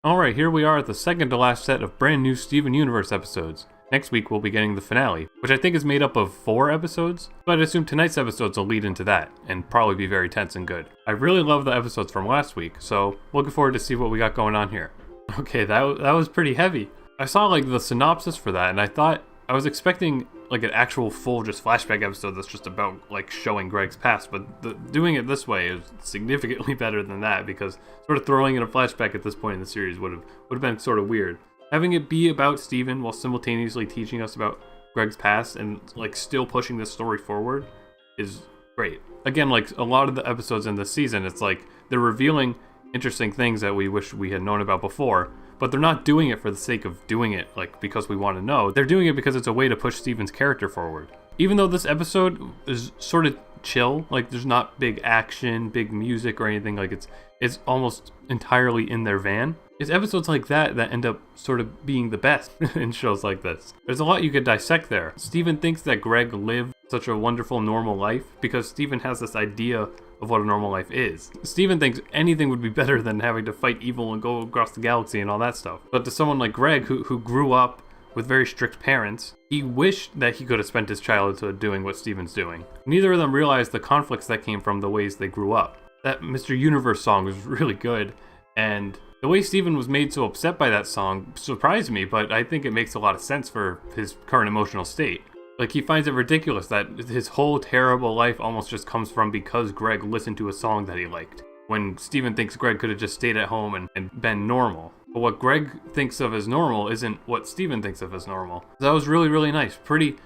Alright, here we are at the second to last set of brand new Steven Universe episodes. Next week we'll be getting the finale, which I think is made up of 4 episodes, but I assume tonight's episodes will lead into that, and probably be very tense and good. I really love the episodes from last week, so looking forward to see what we got going on here. Okay, that was pretty heavy. I saw like the synopsis for that, and I was expecting like an actual full just flashback episode that's just about like showing Greg's past, but doing it this way is significantly better than that, because sort of throwing in a flashback at this point in the series would have been sort of weird. Having it be about Steven while simultaneously teaching us about Greg's past and like still pushing this story forward is great. Again, like a lot of the episodes in this season, it's like they're revealing interesting things that we wish we had known about before, but they're not doing it for the sake of doing it, like because we want to know. They're doing it because it's a way to push Steven's character forward. Even though this episode is sort of chill, like there's not big action, big music or anything, like it's almost entirely in their van. It's episodes like that end up sort of being the best in shows like this. There's a lot you could dissect there. Steven thinks that Greg lived such a wonderful normal life because Steven has this idea of what a normal life is. Steven thinks anything would be better than having to fight evil and go across the galaxy and all that stuff. But to someone like Greg, who grew up with very strict parents, he wished that he could have spent his childhood doing what Steven's doing. Neither of them realized the conflicts that came from the ways they grew up. That Mr. Universe song was really good, and the way Steven was made so upset by that song surprised me, but I think it makes a lot of sense for his current emotional state. Like, he finds it ridiculous that his whole terrible life almost just comes from because Greg listened to a song that he liked, when Steven thinks Greg could have just stayed at home and been normal. But what Greg thinks of as normal isn't what Steven thinks of as normal. That was really, really nice. Pretty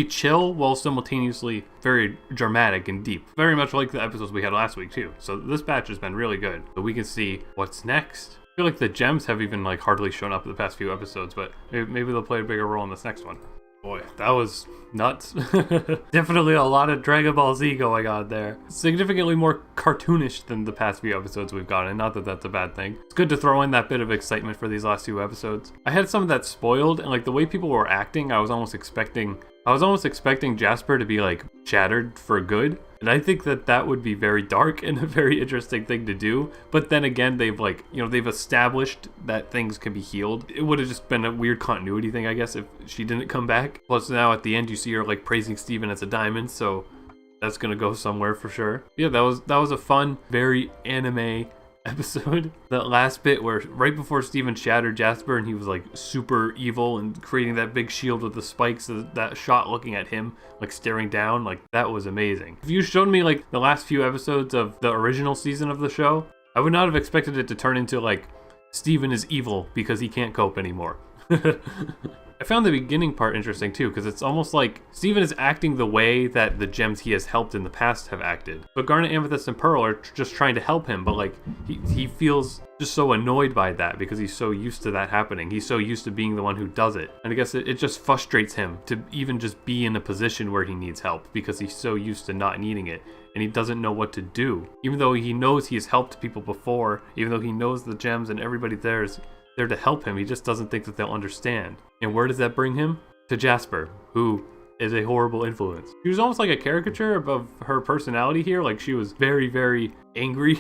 chill, while simultaneously very dramatic and deep. Very much like the episodes we had last week, too. So this batch has been really good. So we can see what's next. I feel like the gems have even like hardly shown up in the past few episodes, but maybe they'll play a bigger role in this next one. Boy, that was nuts. Definitely a lot of Dragon Ball Z going on there. Significantly more cartoonish than the past few episodes we've gotten, not that that's a bad thing. It's good to throw in that bit of excitement for these last 2 episodes. I had some of that spoiled, and like the way people were acting, I was almost expecting Jasper to be like shattered for good. And I think that would be very dark and a very interesting thing to do. But then again, they've established that things can be healed. It would have just been a weird continuity thing, I guess, if she didn't come back. Plus now at the end, you see her like praising Steven as a diamond. So that's going to go somewhere for sure. Yeah, that was a fun, very anime episode. That last bit where right before Steven shattered Jasper and he was like super evil and creating that big shield with the spikes, that shot looking at him like staring down, like that was amazing. If you showed me like the last few episodes of the original season of the show, I would not have expected it to turn into like Steven is evil because he can't cope anymore. I found the beginning part interesting too, because it's almost like Steven is acting the way that the gems he has helped in the past have acted. But Garnet, Amethyst, and Pearl are just trying to help him, but like he feels just so annoyed by that because he's so used to that happening. He's so used to being the one who does it. And I guess it just frustrates him to even just be in a position where he needs help because he's so used to not needing it. And he doesn't know what to do. Even though he knows he has helped people before, even though he knows the gems and everybody there is there to help him, he just doesn't think that they'll understand. And where does that bring him? To Jasper, who is a horrible influence. She was almost like a caricature of her personality here. Like she was very, very angry.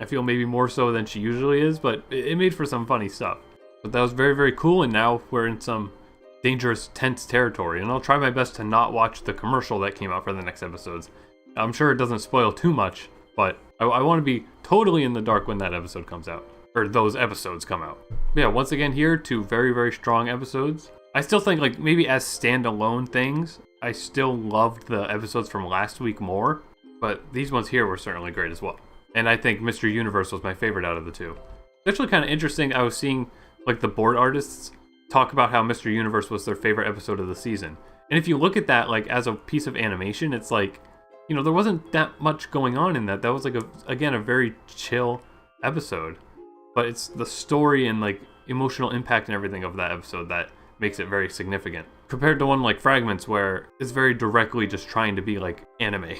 I feel maybe more so than she usually is, but it made for some funny stuff. But that was very, very cool, and now we're in some dangerous, tense territory. And I'll try my best to not watch the commercial that came out for the next episodes. I'm sure it doesn't spoil too much, but I want to be totally in the dark when that episode comes out. Or those episodes come out. Yeah, once again here, 2 very, very strong episodes. I still think, like, maybe as standalone things, I still loved the episodes from last week more, but these ones here were certainly great as well. And I think Mr. Universe was my favorite out of the 2. It's actually kind of interesting, I was seeing, like, the board artists talk about how Mr. Universe was their favorite episode of the season. And if you look at that, like, as a piece of animation, it's like, you know, there wasn't that much going on in that. That was, like, a very chill episode. But it's the story and like emotional impact and everything of that episode that makes it very significant. Compared to one like Fragments, where it's very directly just trying to be like anime,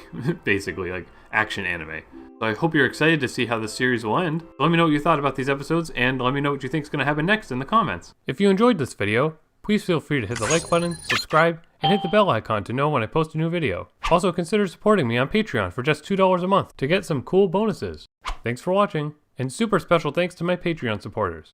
basically, like action anime. So I hope you're excited to see how this series will end. Let me know what you thought about these episodes, and let me know what you think is going to happen next in the comments. If you enjoyed this video, please feel free to hit the like button, subscribe, and hit the bell icon to know when I post a new video. Also consider supporting me on Patreon for just $2 a month to get some cool bonuses. Thanks for watching. And super special thanks to my Patreon supporters.